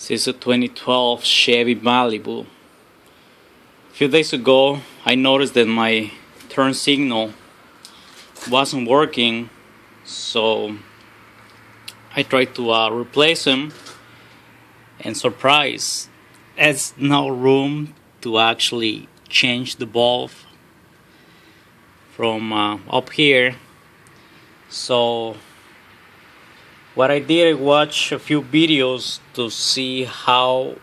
This is a 2012 Chevy Malibu. A few days ago, I noticed that my turn signal wasn't working, so I tried to replace them, and surprise, there's no room to actually change the bulb from up here. So what I did, I watched a few videos to see how,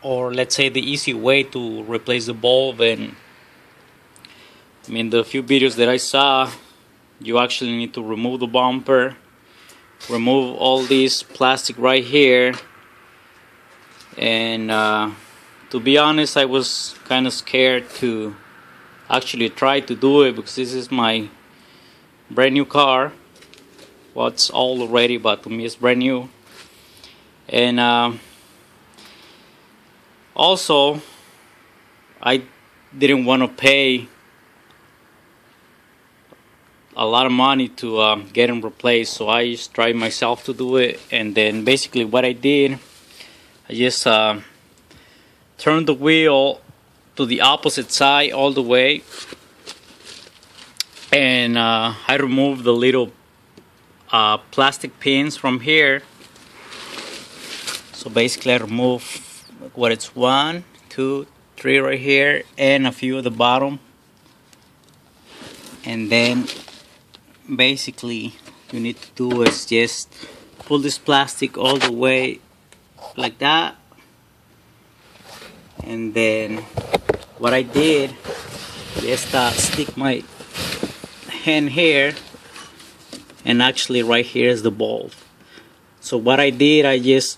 or let's say the easy way to replace the bulb. And I mean, the few videos that I saw, you actually need to remove the bumper, remove all this plastic right here, and to be honest, I was kind of scared to actually try to do it because this is my brand new car. Well, it's all already, but to me it's brand new. And also, I didn't want to pay a lot of money to get them replaced, so I just tried myself to do it. And then basically what I did, I just turned the wheel to the opposite side all the way, and I removed the little plastic pins from here. So basically I remove what it's 1, 2, 3 right here, and a few at the bottom. And then basically you need to do is just pull this plastic all the way like that. And then what I did, just stick my hand here, and actually right here is the bulb. So what I did, I just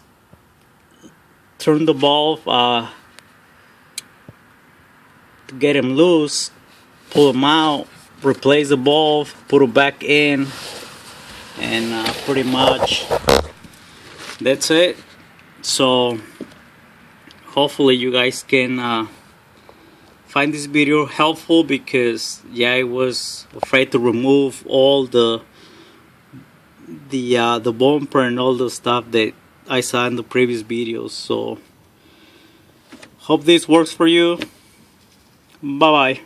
turned the bulb to get him loose, pull him out, replace the bulb, put it back in, and pretty much that's it. So hopefully you guys can find this video helpful, because yeah, I was afraid to remove all the bumper and all the stuff that I saw in the previous videos. So hope this works for you. Bye bye.